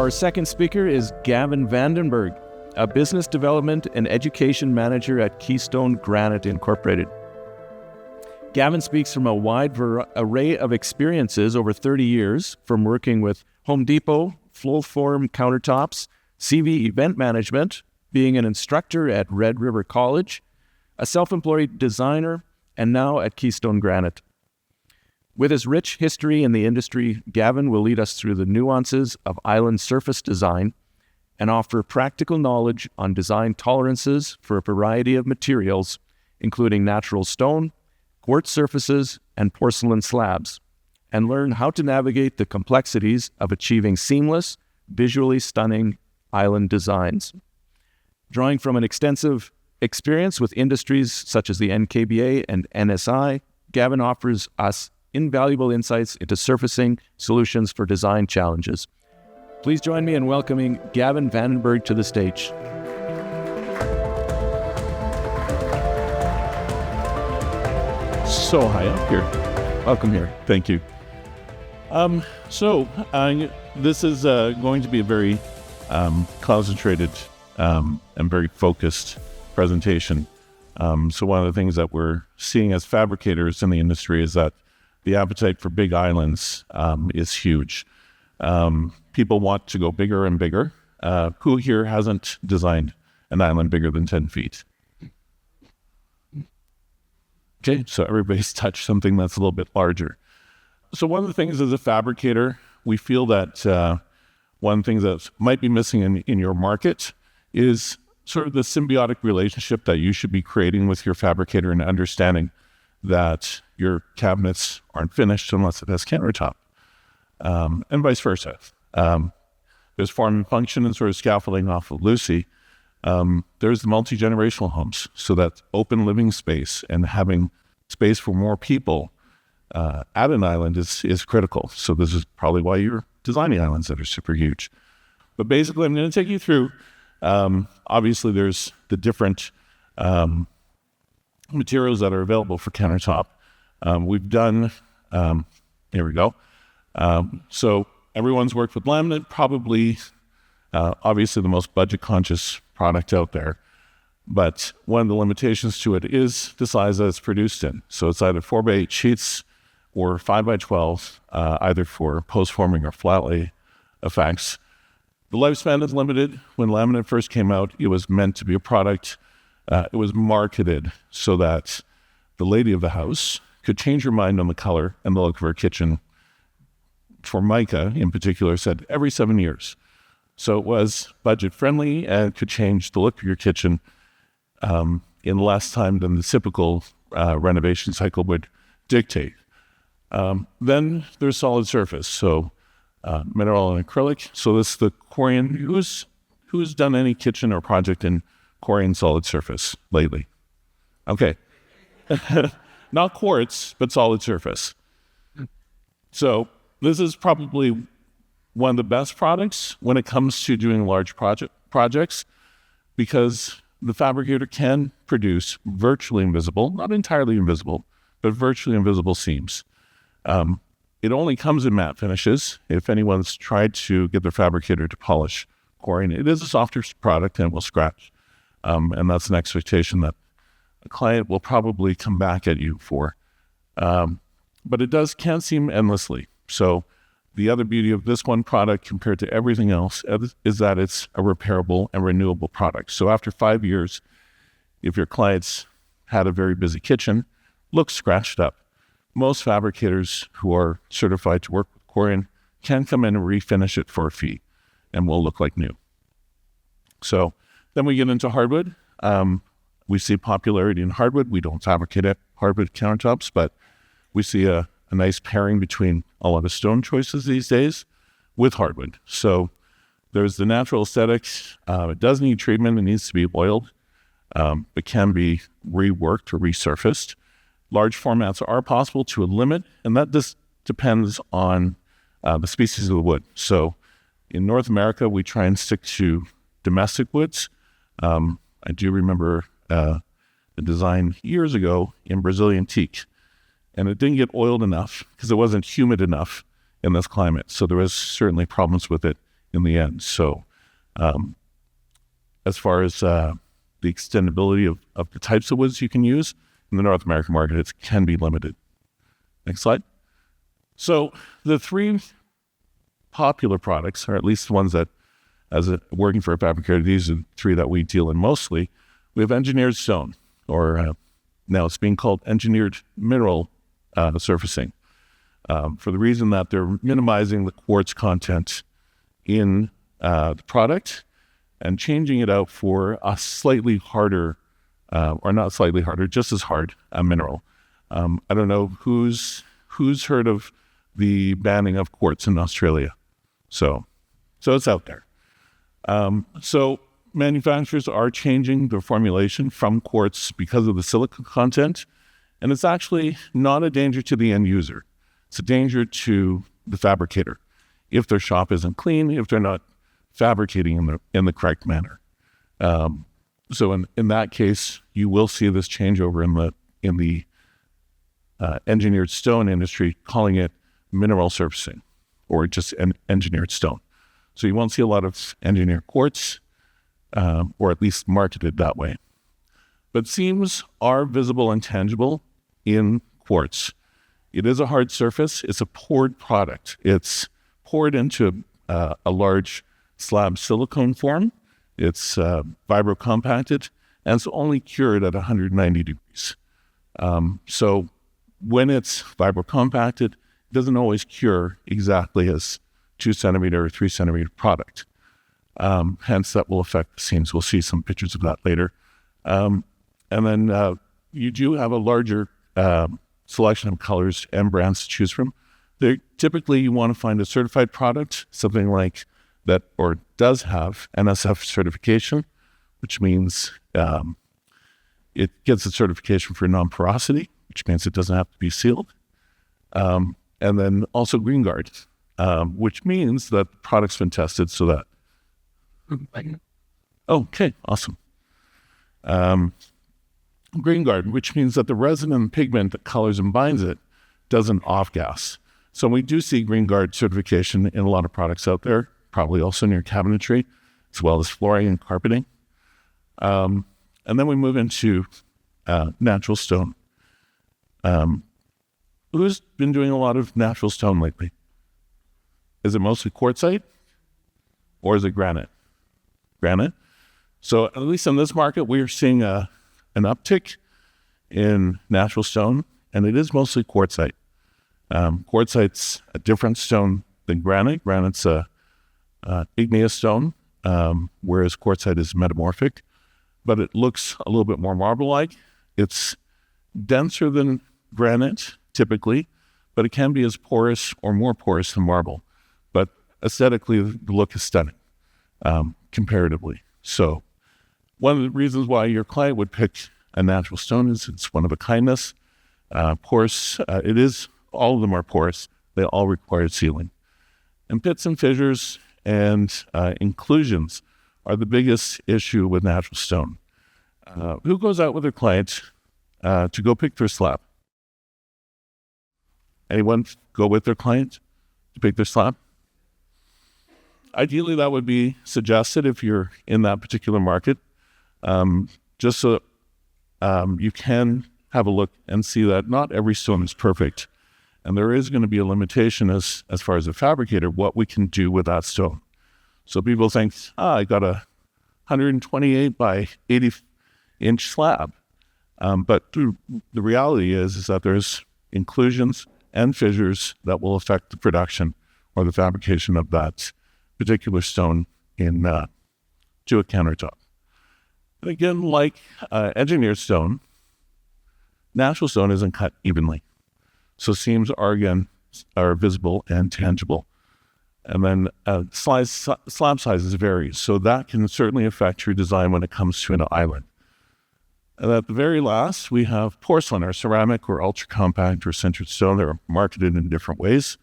Our second speaker is Gavin Berg, a business development and education manager at Keystone Granite Incorporated. Gavin speaks from a wide array of experiences over 30 years, from working with Home Depot, flow form countertops, CV event management, being an instructor at Red River College, a self-employed designer, and now at Keystone Granite. With his rich history in the industry, Gavin will lead us through the nuances of island surface design and offer practical knowledge on design tolerances for a variety of materials, including natural stone, quartz surfaces, and porcelain slabs, and learn how to navigate the complexities of achieving seamless, visually stunning island designs. Drawing from an extensive experience with industries such as the NKBA and NSI, Gavin offers us invaluable insights into surfacing solutions for design challenges. Please join me in welcoming Gavin Berg to the stage. So high up here. Welcome here. Thank you. This is going to be a very concentrated and very focused presentation. So one of the things that we're seeing as fabricators in the industry is that the appetite for big islands is huge. People want to go bigger and bigger. Who here hasn't designed an island bigger than 10 feet? Okay, so everybody's touched something that's a little bit larger. So one of the things as a fabricator, we feel that one thing that might be missing in your market is sort of the symbiotic relationship that you should be creating with your fabricator and understanding that your cabinets aren't finished unless it has countertop, and vice versa. There's form and function and sort of scaffolding off of Lucy. There's the multi-generational homes, so that open living space and having space for more people at an island is critical. So this is probably why you're designing islands that are super huge. But basically, I'm going to take you through, obviously there's the different materials that are available for countertop. We've done, here we go. So everyone's worked with laminate, probably, obviously the most budget conscious product out there. But one of the limitations to it is the size that it's produced in. So it's either 4x8 sheets or 5x12, either for post-forming or flat lay effects. The lifespan is limited. When laminate first came out, it was meant to be a product. It was marketed so that the lady of the house could change her mind on the color and the look of her kitchen. For mica, in particular, said every 7 years. So it was budget friendly and could change the look of your kitchen in less time than the typical renovation cycle would dictate. Then there's solid surface, so mineral and acrylic. So this is the Corian. Who's done any kitchen or project in Corian solid surface lately? Okay. Not quartz, but solid surface. So this is probably one of the best products when it comes to doing large projects, because the fabricator can produce virtually invisible, not entirely invisible, but virtually invisible seams. It only comes in matte finishes. If anyone's tried to get their fabricator to polish Corian, it is a softer product and will scratch. And that's an expectation that a client will probably come back at you for. But it can seem endlessly. So the other beauty of this one product compared to everything else is that it's a repairable and renewable product. So after 5 years, if your client's had a very busy kitchen, looks scratched up, most fabricators who are certified to work with Corian can come in and refinish it for a fee and will look like new. So then we get into hardwood. We see popularity in hardwood. We don't fabricate hardwood countertops, but we see a nice pairing between a lot of stone choices these days with hardwood. So there's the natural aesthetics. It does need treatment. It needs to be oiled. It can be reworked or resurfaced. Large formats are possible to a limit, and that just depends on the species of the wood. So in North America, we try and stick to domestic woods. I do remember the design years ago in Brazilian teak, and it didn't get oiled enough because it wasn't humid enough in this climate. So there was certainly problems with it in the end. So as far as the extendability of the types of woods you can use in the North American market, it can be limited. Next slide. So the three popular products, or at least the ones that, working for a fabricator, these are the three that we deal in mostly. We have engineered stone, or now it's being called engineered mineral surfacing, for the reason that they're minimizing the quartz content in the product and changing it out for a slightly harder, or not slightly harder, just as hard mineral. I don't know who's heard of the banning of quartz in Australia. So it's out there. So manufacturers are changing their formulation from quartz because of the silica content, and it's actually not a danger to the end user. It's a danger to the fabricator if their shop isn't clean, if they're not fabricating in the correct manner. So in that case, you will see this changeover in the engineered stone industry, calling it mineral surfacing, or just an engineered stone. So you won't see a lot of engineered quartz, or at least marketed that way. But seams are visible and tangible in quartz. It is a hard surface. It's a poured product. It's poured into a large slab silicone form. It's vibrocompacted, and it's only cured at 190 degrees. So when it's vibrocompacted, it doesn't always cure exactly as 2 centimeter or 3 centimeter product. Hence, that will affect the seams. We'll see some pictures of that later. And then you do have a larger selection of colors and brands to choose from. Typically, you want to find a certified product, something like that, or does have NSF certification, which means it gets a certification for non-porosity, which means it doesn't have to be sealed. And then also Green Guard, which means that the product's been tested so that... Okay, awesome. Green Guard, which means that the resin and pigment that colors and binds it doesn't off-gas. So we do see Green Guard certification in a lot of products out there, probably also in your cabinetry, as well as flooring and carpeting. And then we move into natural stone. Who's been doing a lot of natural stone lately? Is it mostly quartzite, or is it granite? Granite. So at least in this market, we're seeing an uptick in natural stone, and it is mostly quartzite. Quartzite's a different stone than granite. Granite's a igneous stone, whereas quartzite is metamorphic, but it looks a little bit more marble-like. It's denser than granite, typically, but it can be as porous or more porous than marble. But aesthetically, the look is stunning, comparatively. So one of the reasons why your client would pick a natural stone is it's one of a kindness. Porous, all of them are porous. They all require sealing. And pits and fissures and inclusions are the biggest issue with natural stone. Who goes out with their client to go pick their slab? Anyone go with their client to pick their slab? Ideally, that would be suggested if you're in that particular market, just so you can have a look and see that not every stone is perfect. And there is going to be a limitation as far as a fabricator, what we can do with that stone. So people think, I got a 128 by 80 inch slab. But the reality is that there's inclusions and fissures that will affect the production or the fabrication of that particular stone to a countertop. And again, like engineered stone, natural stone isn't cut evenly. So seams are visible and tangible. And then slab sizes vary. So that can certainly affect your design when it comes to an island. And at the very last, we have porcelain or ceramic or ultra compact or sintered stone. They're marketed in different ways.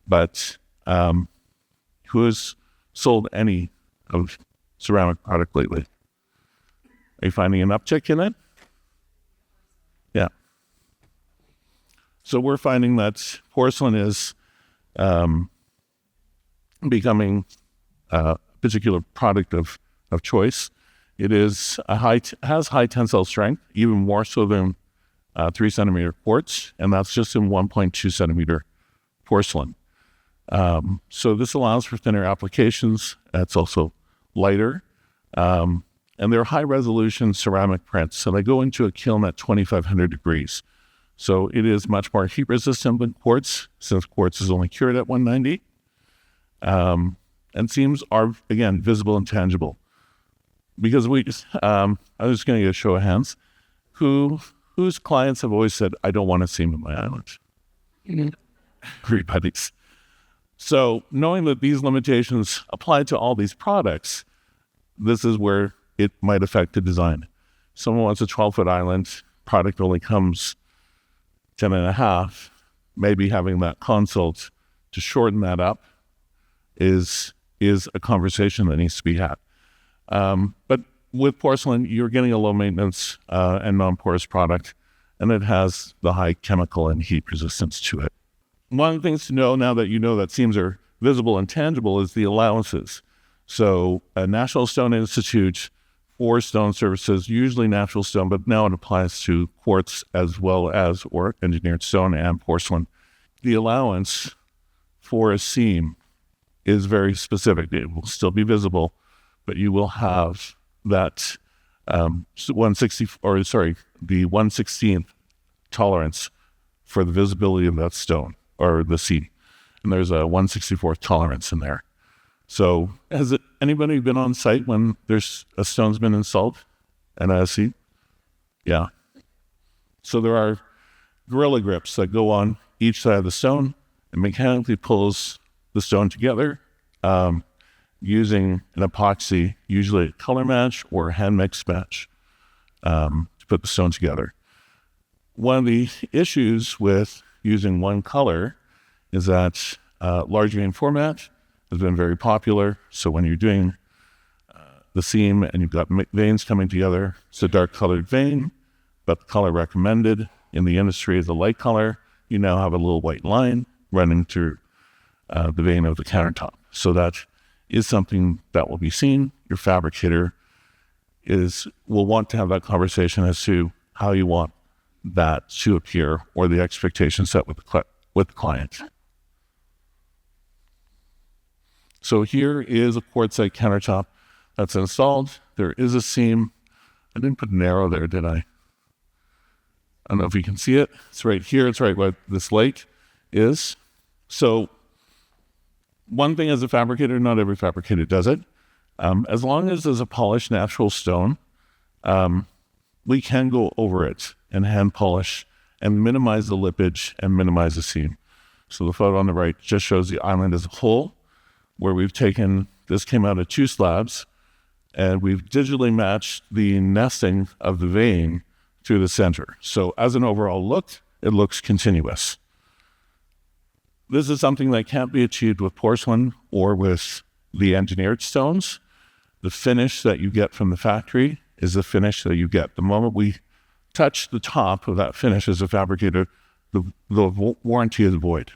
But who has sold any of ceramic product lately? Are you finding an uptick in it? Yeah. So we're finding that porcelain is becoming particular product of choice. It is has high tensile strength, even more so than 3 centimeter quartz, and that's just in 1.2 centimeter porcelain. So this allows for thinner applications. It's also lighter, and they're high resolution ceramic prints. So they go into a kiln at 2,500 degrees. So it is much more heat resistant than quartz, since quartz is only cured at 190. And seams are, again, visible and tangible. Because I was just going to get a show of hands, whose clients have always said, I don't want a seam in my island. Everybody's. So knowing that these limitations apply to all these products, this is where it might affect the design. Someone wants a 12-foot island, product only comes 10 and a half, maybe having that consult to shorten that up is a conversation that needs to be had. But with porcelain, you're getting a low maintenance and non-porous product, and it has the high chemical and heat resistance to it. One of the things to know now that you know that seams are visible and tangible is the allowances. So National Stone Institute for stone surfaces, usually natural stone, but now it applies to quartz as well as or engineered stone and porcelain. The allowance for a seam is very specific. It will still be visible, but you will have that the 1/16th tolerance for the visibility of that stone or the seam. And there's a 1/64th tolerance in there. So has anybody been on site when there's a stone's been installed and a seam? Yeah. So there are gorilla grips that go on each side of the stone and mechanically pulls the stone together using an epoxy, usually a color match or a hand mix match to put the stone together. One of the issues with using one color is that large vein format has been very popular. So when you're doing the seam and you've got veins coming together, it's a dark colored vein, but the color recommended in the industry is a light color. You now have a little white line running through the vein of the countertop. So that is something that will be seen. Your fabricator will want to have that conversation as to how you want that to appear or the expectation set with the client. So here is a quartzite countertop that's installed. There is a seam. I didn't put an arrow there, did I? I don't know if you can see it. It's right here. It's right where this light is. So one thing as a fabricator, not every fabricator does it. As long as there's a polished natural stone, we can go over it and hand polish and minimize the lippage and minimize the seam. So the photo on the right just shows the island as a whole, where we've taken, this came out of 2 slabs, and we've digitally matched the nesting of the vein through the center. So as an overall look, it looks continuous. This is something that can't be achieved with porcelain or with the engineered stones. The finish that you get from the factory is the finish that you get. The moment we touch the top of that finish as a fabricator, the warranty is void.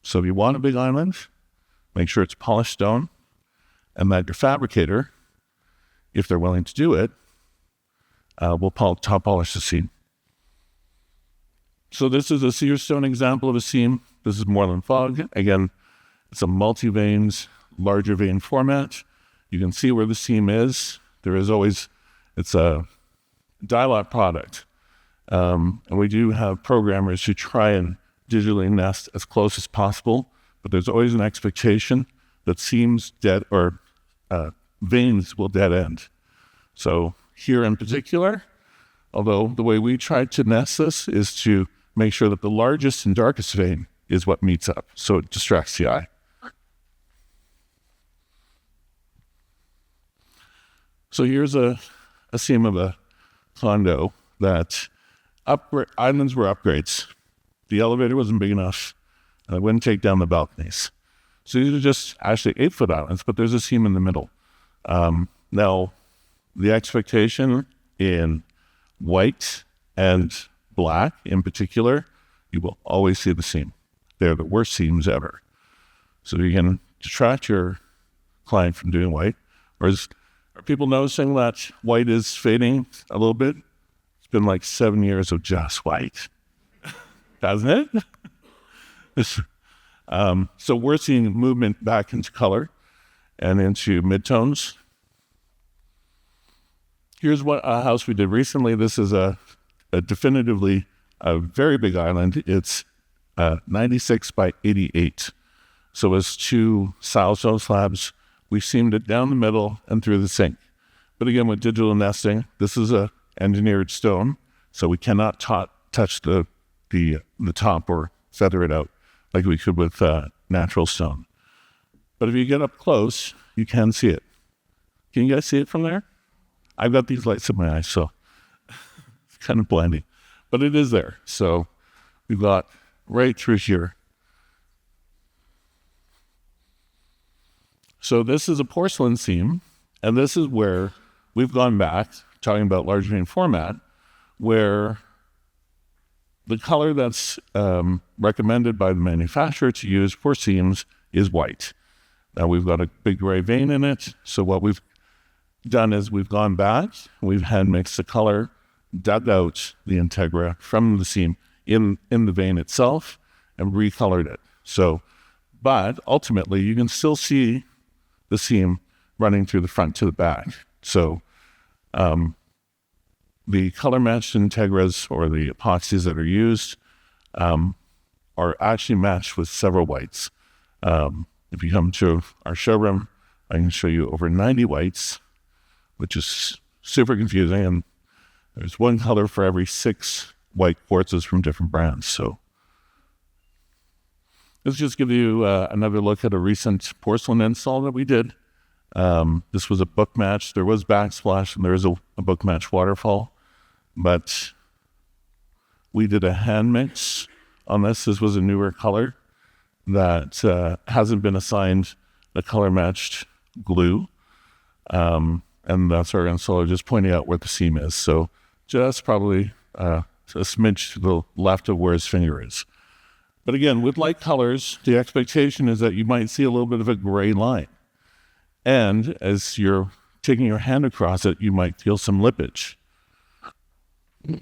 So if you want a big island, make sure it's polished stone, and that your fabricator, if they're willing to do it, will top polish the seam. So this is a sear stone example of a seam. This is Moreland Fog. Again, it's a multi-veins, larger vein format. You can see where the seam is. It's a dial-up product. And we do have programmers who try and digitally nest as close as possible, but there's always an expectation that seams veins will dead end. So here in particular, although the way we try to nest this is to make sure that the largest and darkest vein is what meets up, so it distracts the eye. So here's a seam of a condo that islands were upgrades. The elevator wasn't big enough, and I wouldn't take down the balconies. So these are just actually 8-foot islands, but there's a seam in the middle. Now, the expectation in white and black in particular, you will always see the seam. They're the worst seams ever. So you can detract your client from doing white. Are people noticing that white is fading a little bit? It's been like 7 years of just white, hasn't it? So we're seeing movement back into color and into midtones. Here's a house we did recently. This is a definitively a very big island. It's 96 by 88. So it's 2 silestone slabs. We seamed it down the middle and through the sink. But again, with digital nesting, this is a engineered stone, so we cannot touch the top or feather it out like we could with natural stone. But if you get up close, you can see it. Can you guys see it from there? I've got these lights in my eyes, so it's kind of blinding. But it is there. So we've got right through here. So this is a porcelain seam, and this is where we've gone back, talking about large vein format, where the color that's recommended by the manufacturer to use for seams is white. Now we've got a big gray vein in it, so what we've done is we've gone back, we've hand mixed the color, dug out the integra from the seam in the vein itself, and recolored it. So, but ultimately you can still see the seam running through the front to the back. So the color matched integras or the epoxies that are used are actually matched with several whites. If you come to our showroom, I can show you over 90 whites, which is super confusing. And there's one color for every 6 white quartzes from different brands. So let's just give you another look at a recent porcelain install that we did. This was a book match. There was backsplash and there is a book match waterfall, but we did a hand mix on this. This was a newer color that hasn't been assigned a color matched glue. And that's our installer just pointing out where the seam is. So just probably a smidge to the left of where his finger is. But again, with light colors, the expectation is that you might see a little bit of a gray line. And as you're taking your hand across it, you might feel some lippage. I'm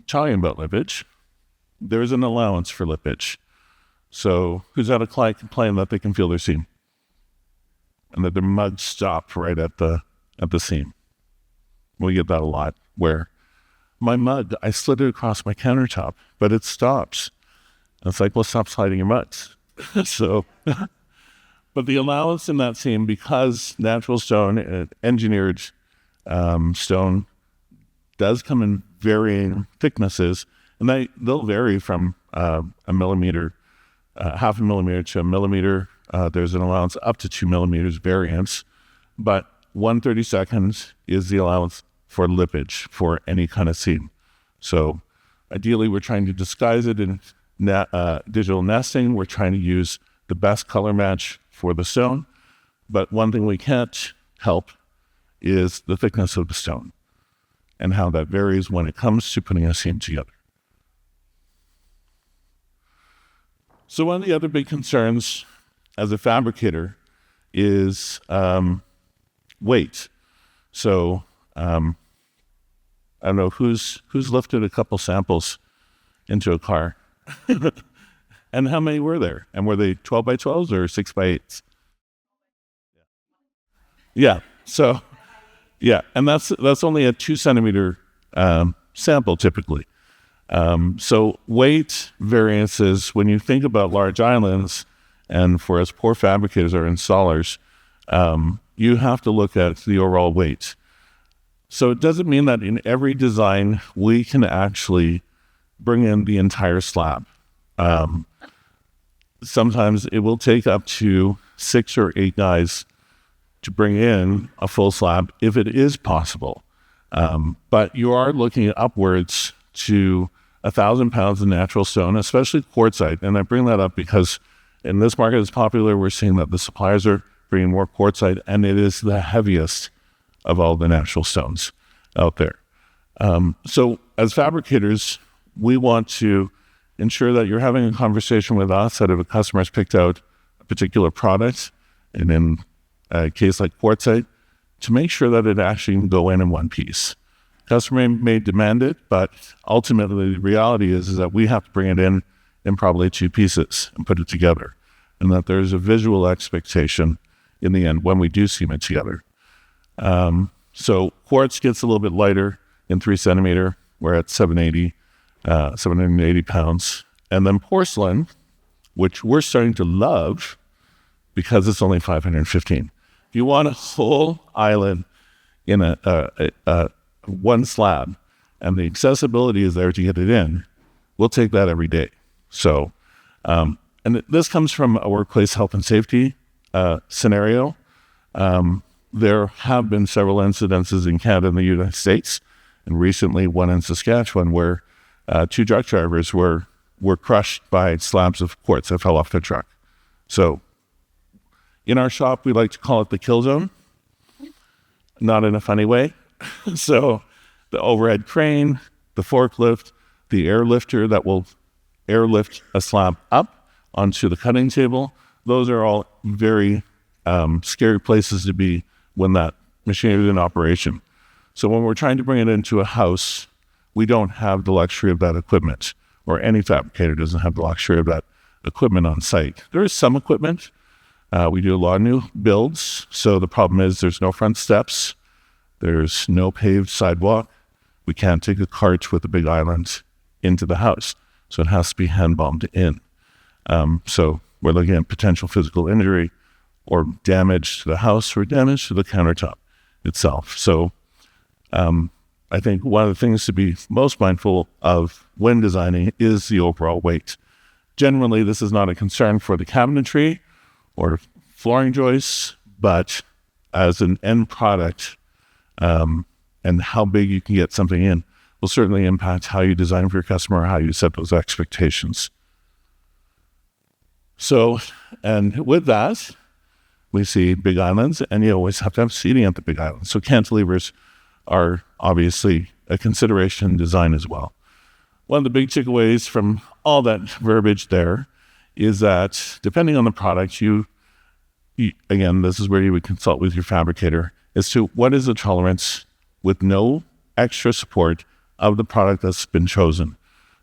talking about lippage. There's an allowance for lippage. So who's had a client complain that they can feel their seam? And that their mud stopped right at the seam. We get that a lot, where my mud, I slid it across my countertop, but it stops. And it's like, well, stop sliding your mud. So, but the allowance in that seam, because natural stone, engineered stone, does come in varying thicknesses, and they'll vary from a millimeter, half a millimeter to a millimeter. There's an allowance up to 2 millimeters variance, but 1/32 is the allowance for lippage for any kind of seam. So ideally, we're trying to disguise it in digital nesting. We're trying to use the best color match for the stone, but one thing we can't help is the thickness of the stone and how that varies when it comes to putting a seam together. So one of the other big concerns as a fabricator is weight. So I don't know who's lifted a couple samples into a car. And how many were there? And were they 12 by 12s or 6 by 8s? Yeah. So yeah, and that's only a 2 centimeter sample typically. So weight variances, when you think about large islands, and for us poor fabricators or installers, you have to look at the overall weight. So it doesn't mean that in every design we can actually bring in the entire slab. Sometimes it will take up to 6 or 8 guys to bring in a full slab if it is possible. But you are looking upwards to 1,000 pounds of natural stone, especially quartzite. And I bring that up because in this market is popular, we're seeing that the suppliers are bringing more quartzite, and it is the heaviest of all the natural stones out there. So as fabricators, we want to ensure that you're having a conversation with us that if a customer's picked out a particular product, and in a case like quartzite, to make sure that it actually can go in one piece. Customer may demand it, but ultimately the reality is that we have to bring it in probably two pieces and put it together, and that there's a visual expectation in the end when we do seam it together. So quartz gets a little bit lighter in 3 centimeter. We're at 780 pounds. And then porcelain, which we're starting to love because it's only 515. If you want a whole island in a one slab and the accessibility is there to get it in, we'll take that every day. So, and this comes from a workplace health and safety scenario. There have been several incidences in Canada and the United States, and recently one in Saskatchewan where 2 truck drivers were crushed by slabs of quartz that fell off their truck. So in our shop, we like to call it the kill zone, not in a funny way. So the overhead crane, the forklift, the airlifter that will airlift a slab up onto the cutting table, those are all very scary places to be when that machinery is in operation. So when we're trying to bring it into a house, we don't have the luxury of that equipment, or any fabricator doesn't have the luxury of that equipment on site. There is some equipment. We do a lot of new builds. So the problem is there's no front steps. There's no paved sidewalk. We can't take a cart with a big island into the house. So it has to be hand bombed in. So we're looking at potential physical injury or damage to the house or damage to the countertop itself. So I think one of the things to be most mindful of when designing is the overall weight. Generally, this is not a concern for the cabinetry or flooring joists, but as an end product, and how big you can get something in will certainly impact how you design for your customer, how you set those expectations. So, and with that, we see big islands, and you always have to have seating at the big islands. So cantilevers are obviously a consideration in design as well. One of the big takeaways from all that verbiage there is that depending on the product, you again, this is where you would consult with your fabricator as to what is the tolerance with no extra support of the product that's been chosen.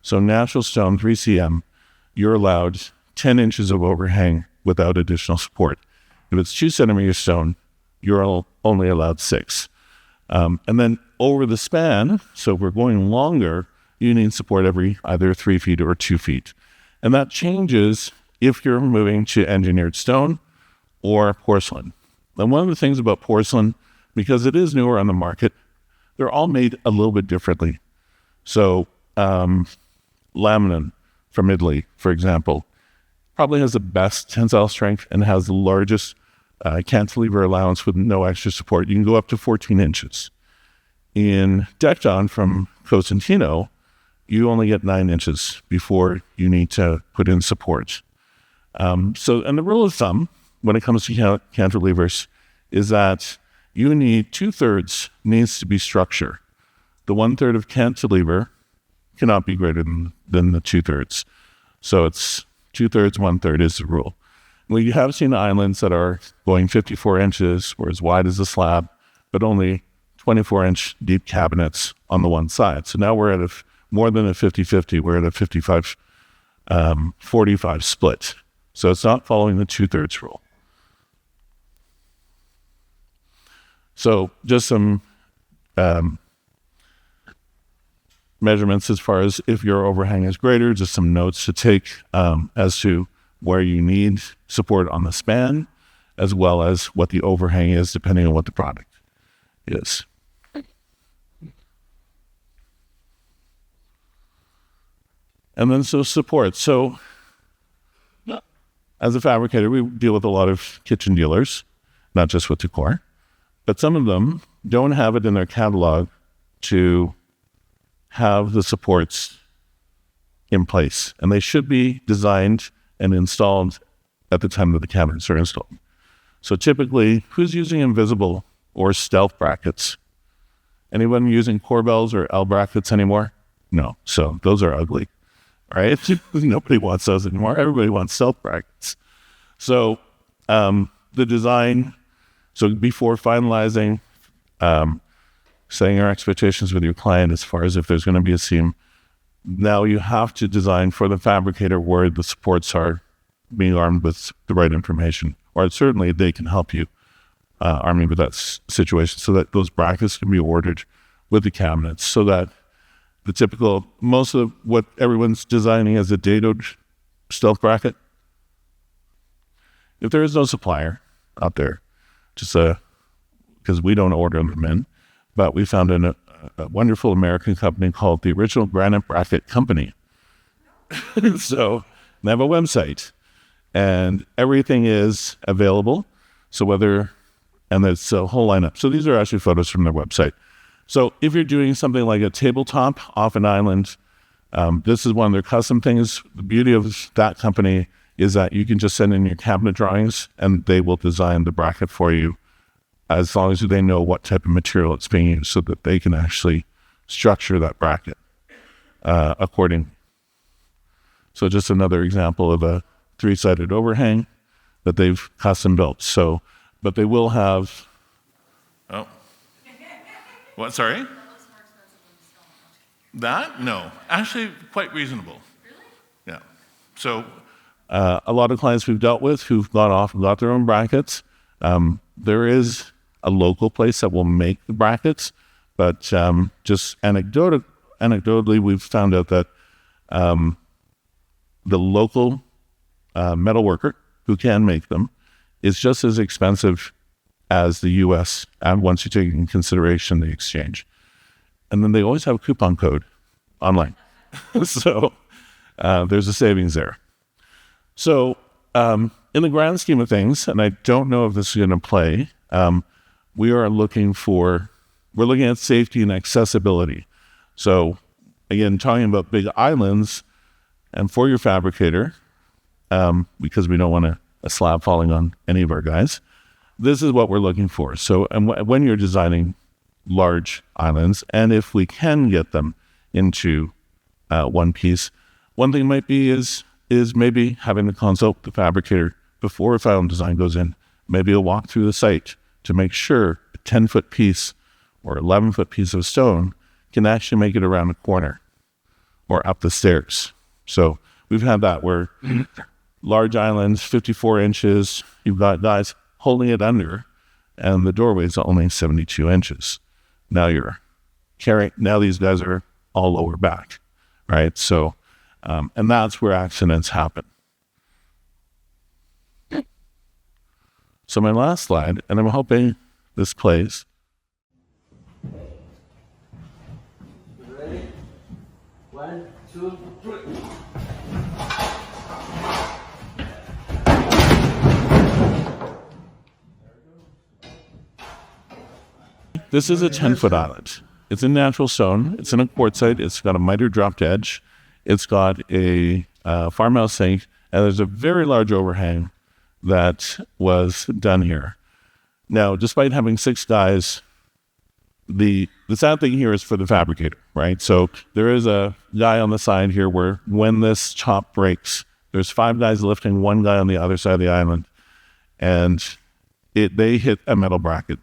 So natural stone, 3 cm, you're allowed 10 inches of overhang without additional support. If it's 2 centimeter stone, you're only allowed 6. And then over the span, so if we're going longer, you need support every either 3 feet or 2 feet. And that changes if you're moving to engineered stone or porcelain. And one of the things about porcelain, because it is newer on the market, they're all made a little bit differently. So laminate from Italy, for example, probably has the best tensile strength and has the largest cantilever allowance with no extra support. You can go up to 14 inches. In Decor from Cosentino, you only get 9 inches before you need to put in support. And the rule of thumb when it comes to cantilevers is that you need 2/3 needs to be structure. The 1/3 of cantilever cannot be greater than the 2/3. So it's 2/3, 1/3 is the rule. We have seen islands that are going 54 inches or as wide as a slab, but only 24-inch deep cabinets on the one side. So now we're at more than a 50-50. We're at a 55-45 split. So it's not following the 2/3 rule. So just some measurements as far as if your overhang is greater, just some notes to take as to where you need support on the span, as well as what the overhang is, depending on what the product is. And then support. So as a fabricator, we deal with a lot of kitchen dealers, not just with Decor, but some of them don't have it in their catalog to have the supports in place, and they should be designed and installed at the time that the cabinets are installed. So typically, who's using invisible or stealth brackets? Anyone using Corbels or L brackets anymore? No. So those are ugly. right? Nobody wants those anymore. Everybody wants self brackets. So the design, so before finalizing, setting our expectations with your client as far as if there's going to be a seam, now you have to design for the fabricator where the supports are being armed with the right information, or certainly they can help you arm you with that situation so that those brackets can be ordered with the cabinets, so that the typical, most of what everyone's designing as a dadoed stealth bracket, if there is no supplier out there, just because we don't order them in, but we found a wonderful American company called the Original Granite Bracket Company. So they have a website and everything is available. So and it's a whole lineup. So these are actually photos from their website. So if you're doing something like a tabletop off an island, this is one of their custom things. The beauty of that company is that you can just send in your cabinet drawings and they will design the bracket for you, as long as they know what type of material it's being used, so that they can actually structure that bracket accordingly. So just another example of a 3-sided overhang that they've custom built. So, but they will have, what, sorry? That? No, actually quite reasonable. Really? Yeah. So a lot of clients we've dealt with who've gone off and got their own brackets, there is a local place that will make the brackets, but just anecdotally, we've found out that the local metal worker who can make them is just as expensive as the U.S. and once you take in consideration the exchange. And then they always have a coupon code online. So there's a savings there. So in the grand scheme of things, and I don't know if this is going to play, we're looking at safety and accessibility. So again, talking about big islands, and for your fabricator, because we don't want a slab falling on any of our guys, this is what we're looking for. So and when you're designing large islands, and if we can get them into one piece, one thing might be is maybe having to consult the fabricator before a final design goes in, maybe a walk through the site to make sure a 10-foot piece or 11-foot piece of stone can actually make it around a corner or up the stairs. So we've had that where large islands, 54 inches, you've got guys holding it under, and the doorway is only 72 inches. Now these guys are all lower back, right? So, and that's where accidents happen. So my last slide, and I'm hoping this plays. Ready? 1, 2, 3. This is a 10-foot island. It's in natural stone. It's in a quartzite. It's got a miter dropped edge. It's got a farmhouse sink, and there's a very large overhang that was done here. Now, despite having 6 guys, the sad thing here is for the fabricator, right? So there is a guy on the side here where when this chop breaks, there's 5 guys lifting, 1 guy on the other side of the island, and they hit a metal bracket.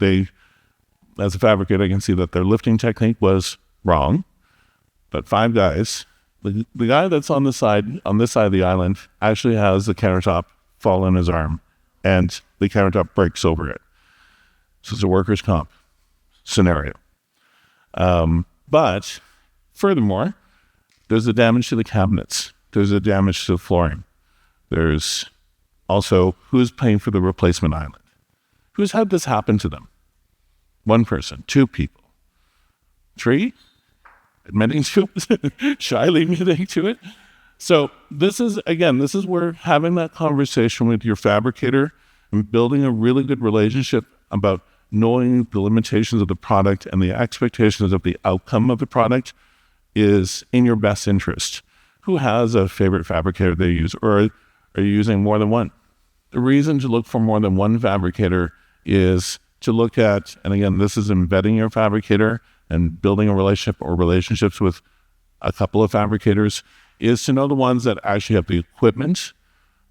As a fabricator, I can see that their lifting technique was wrong, but 5 guys, the guy that's on this side of the island actually has the countertop fall in his arm, and the countertop breaks over it. So it's a workers' comp scenario. But furthermore, there's the damage to the cabinets. There's the damage to the flooring. There's also who's paying for the replacement island. Who's had this happen to them? 1 person, 2 people, 3, admitting to it, shyly admitting to it. So this is where having that conversation with your fabricator and building a really good relationship about knowing the limitations of the product and the expectations of the outcome of the product is in your best interest. Who has a favorite fabricator they use, or are you using more than one? The reason to look for more than one fabricator is to look at, and again, this is embedding your fabricator and building a relationship or relationships with a couple of fabricators, is to know the ones that actually have the equipment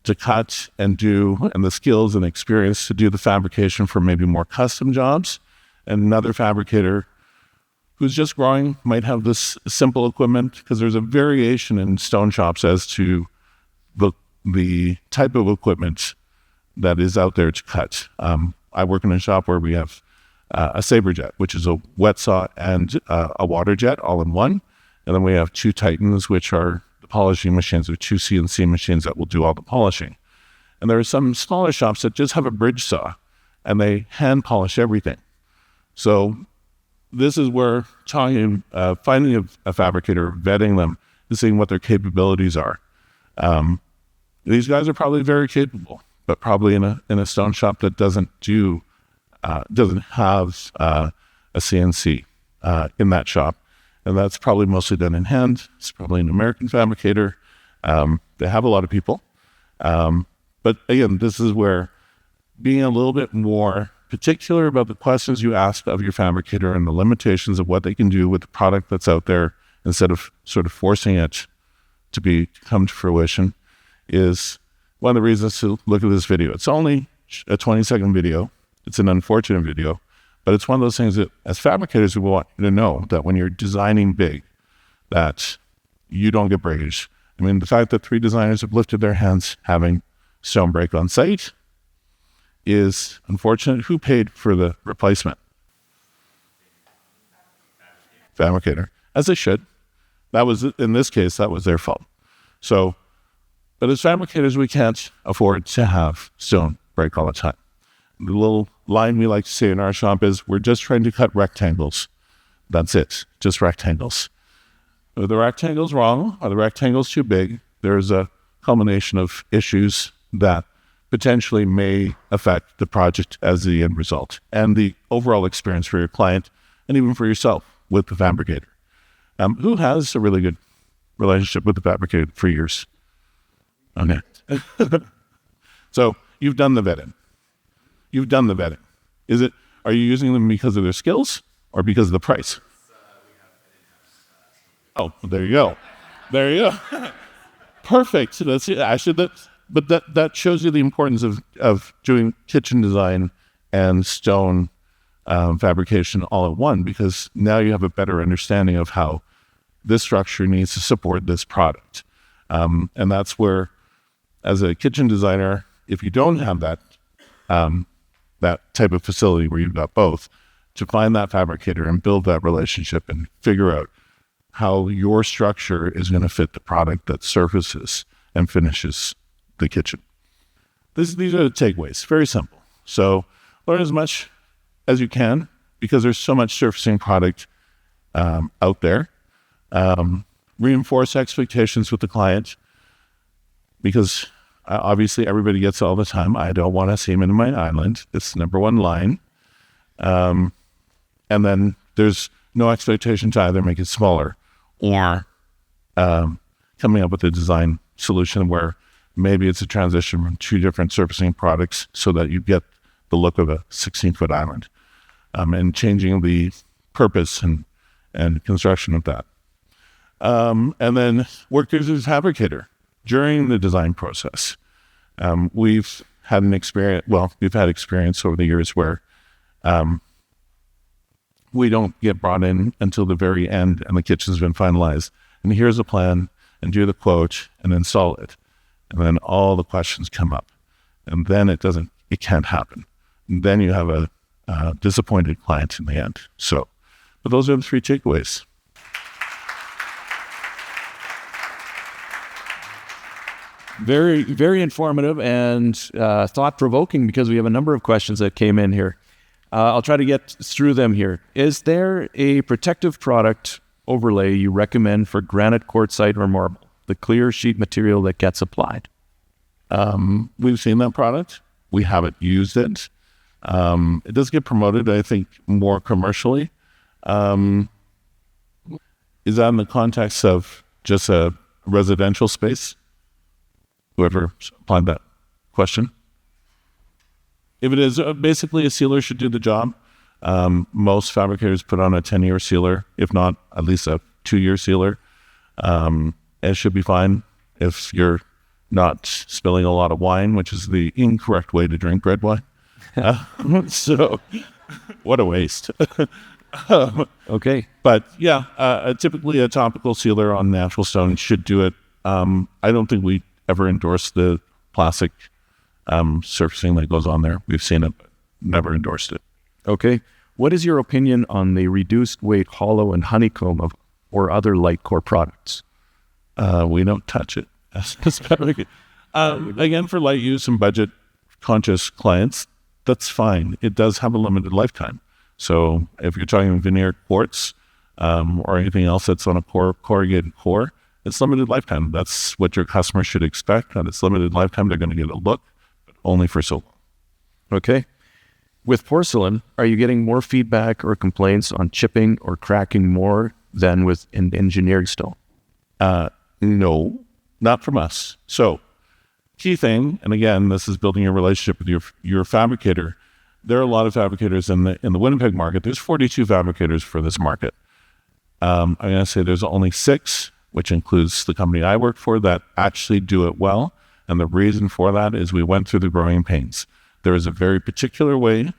to cut and do, and the skills and experience to do the fabrication for maybe more custom jobs. And another fabricator who's just growing might have this simple equipment, because there's a variation in stone shops as to the type of equipment that is out there to cut. I work in a shop where we have a saber jet, which is a wet saw and a water jet all in one. And then we have 2 Titans, which are the polishing machines, or 2 CNC machines that will do all the polishing. And there are some smaller shops that just have a bridge saw and they hand polish everything. So this is where finding a fabricator, vetting them, and seeing what their capabilities are. These guys are probably very capable, but probably in a stone shop that doesn't have a CNC in that shop, and that's probably mostly done in hand. It's probably an American fabricator. They have a lot of people, but again, this is where being a little bit more particular about the questions you ask of your fabricator and the limitations of what they can do with the product that's out there, instead of sort of forcing it to come to fruition, is one of the reasons to look at this video. It's only a 20-second video. It's an unfortunate video, but it's one of those things that as fabricators, we want you to know that when you're designing big, that you don't get breakage. I mean, the fact that 3 designers have lifted their hands having stone break on site is unfortunate. Who paid for the replacement? Fabricator, as they should. That was, in this case, that was their fault. So, but as fabricators, we can't afford to have stone break all the time. The little line we like to say in our shop is, we're just trying to cut rectangles. That's it, just rectangles. Are the rectangles wrong? Are the rectangles too big? There's a culmination of issues that potentially may affect the project as the end result, and the overall experience for your client, and even for yourself with the fabricator. Who has a really good relationship with the fabricator for years? Okay. So you've done the vetting. Are you using them because of their skills or because of the price? Oh, there you go. Perfect. So that's it. Actually, that shows you the importance of doing kitchen design and stone fabrication all at one, because now you have a better understanding of how this structure needs to support this product. And that's where, as a kitchen designer, if you don't have that type of facility where you've got both, to find that fabricator and build that relationship and figure out how your structure is going to fit the product that surfaces and finishes the kitchen. These are the takeaways, very simple. So learn as much as you can, because there's so much surfacing product out there. Reinforce expectations with the client, because obviously everybody gets it all the time. I don't want to see him in my island. It's the number one line. And then there's no expectation to either make it smaller or coming up with a design solution where maybe it's a transition from 2 different surfacing products so that you get the look of a 16-foot island, and changing the purpose and construction of that. And then work as a fabricator during the design process. We've had experience over the years where we don't get brought in until the very end and the kitchen's been finalized. And here's a plan, and do the quote and install it. And then all the questions come up. And then it can't happen. And then you have a disappointed client in the end. So, but those are the 3 takeaways. Very, very informative and thought-provoking, because we have a number of questions that came in here. I'll try to get through them here. Is there a protective product overlay you recommend for granite, quartzite, or marble, the clear sheet material that gets applied? We've seen that product. We haven't used it. It does get promoted, I think, more commercially. Is that in the context of just a residential space? Whoever applied that question. If it is, basically a sealer should do the job. Most fabricators put on a 10-year sealer, if not at least a 2-year sealer. And and it should be fine if you're not spilling a lot of wine, which is the incorrect way to drink red wine. So, what a waste. Okay. But yeah, typically a topical sealer on natural stone should do it. I don't think we ever endorse the plastic surfacing that goes on there. We've seen it, but never endorsed it. Okay. What is your opinion on the reduced weight hollow and honeycomb or other light core products? We don't touch it. Again, for light use and budget conscious clients, that's fine. It does have a limited lifetime. So if you're talking veneered quartz or anything else that's on a corrugated core, it's limited lifetime. That's what your customer should expect. On its limited lifetime, they're going to get a look, but only for so long. Okay. With porcelain, are you getting more feedback or complaints on chipping or cracking more than with an engineered stone? No, not from us. So key thing, and again, this is building a relationship with your fabricator. There are a lot of fabricators in the Winnipeg market. There's 42 fabricators for this market. I'm going to say there's only 6, which includes the company I work for, that actually do it well. And the reason for that is we went through the growing pains. There is a very particular way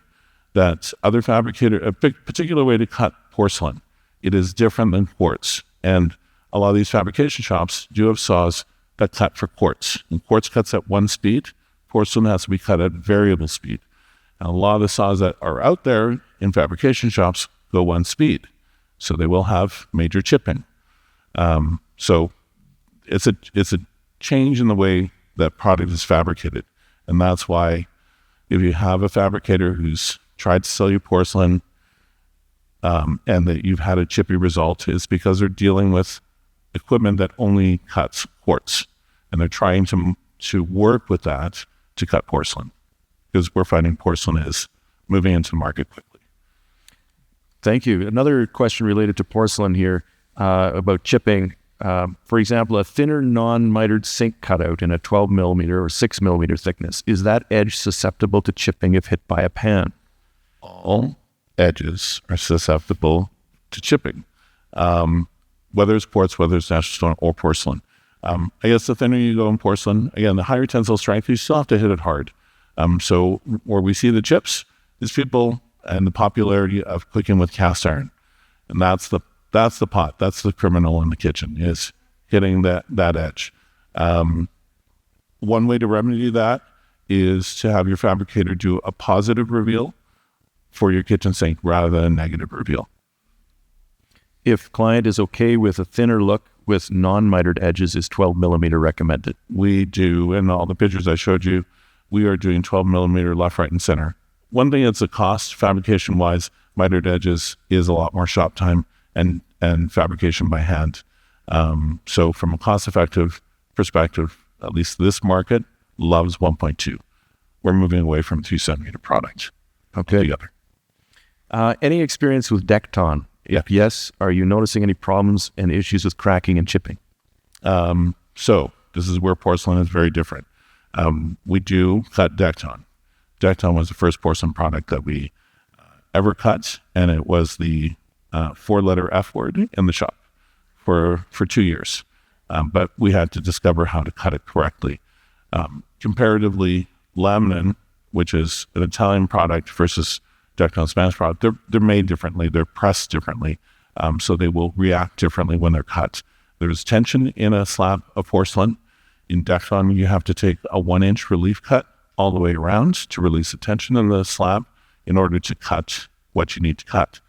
that a particular way to cut porcelain. It is different than quartz. And a lot of these fabrication shops do have saws that cut for quartz. And quartz cuts at 1 speed. Porcelain has to be cut at variable speed. And a lot of the saws that are out there in fabrication shops go 1 speed. So they will have major chipping. So it's a change in the way that product is fabricated. And that's why if you have a fabricator who's tried to sell you porcelain and that you've had a chippy result, it's because they're dealing with equipment that only cuts quartz. And they're trying to work with that to cut porcelain, because we're finding porcelain is moving into the market quickly. Thank you. Another question related to porcelain here about chipping. For example, a thinner non-mitered sink cutout in a 12 millimeter or 6 millimeter thickness, is that edge susceptible to chipping if hit by a pan? All edges are susceptible to chipping, whether it's quartz, whether it's natural stone or porcelain. I guess the thinner you go in porcelain, again, the higher tensile strength, you still have to hit it hard. So where we see the chips is people and the popularity of cooking with cast iron. And that's the pot. That's the criminal in the kitchen, is hitting that edge. One way to remedy that is to have your fabricator do a positive reveal for your kitchen sink rather than a negative reveal. If client is okay with a thinner look with non-mitered edges, is 12 millimeter recommended? We do, in all the pictures I showed you, we are doing 12 millimeter left, right, and center. One thing that's a cost, fabrication-wise, mitered edges is a lot more shop time and fabrication by hand. So from a cost-effective perspective, at least this market loves 1.2. We're moving away from 2 centimeter product. Okay. Together. Any experience with Decton? If yes, are you noticing any problems and issues with cracking and chipping? So this is where porcelain is very different. We do cut Decton. Decton was the first porcelain product that we ever cut, and it was the 4-letter F word in the shop for 2 years. But we had to discover how to cut it correctly. Comparatively, laminin, which is an Italian product, versus Decton Spanish product, they're made differently. They're pressed differently, so they will react differently when they're cut. There's tension in a slab of porcelain. In Decton, you have to take a 1-inch relief cut all the way around to release the tension in the slab in order to cut what you need to cut.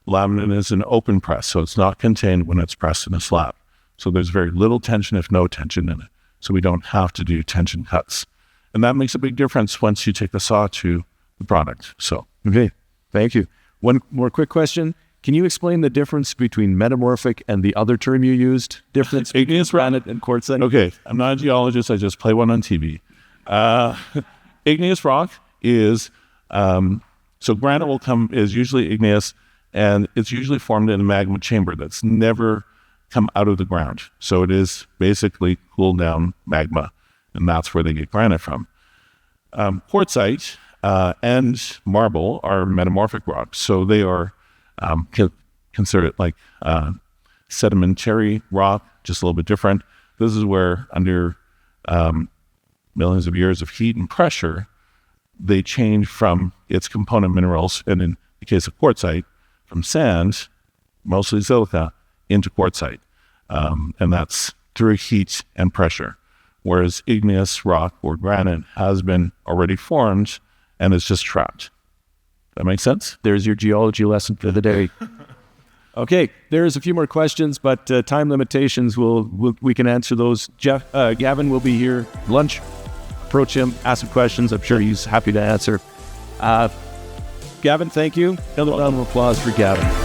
Laminin is an open press, so it's not contained when it's pressed in a slab. So there's very little tension, if no tension in it. So we don't have to do tension cuts. And that makes a big difference once you take the saw to the product. So, okay, thank you. One more quick question. Can you explain the difference between metamorphic and the other term you used? Difference between granite and quartzite? Okay, I'm not a geologist. I just play one on TV. Igneous rock is, so granite is usually igneous, and it's usually formed in a magma chamber that's never come out of the ground. So it is basically cooled down magma, and that's where they get granite from. Quartzite and marble are metamorphic rocks, so they are considered like sedimentary rock, just a little bit different. This is where under millions of years of heat and pressure, they change from its component minerals, and in the case of quartzite, from sand, mostly silica, into quartzite. And that's through heat and pressure. Whereas igneous rock or granite has been already formed and is just trapped. That makes sense? There's your geology lesson for the day. Okay, there's a few more questions, but time limitations, we can answer those. Gavin will be here, lunch. Approach him, ask him questions. I'm sure he's happy to answer. Gavin, thank you. Another round of applause for Gavin.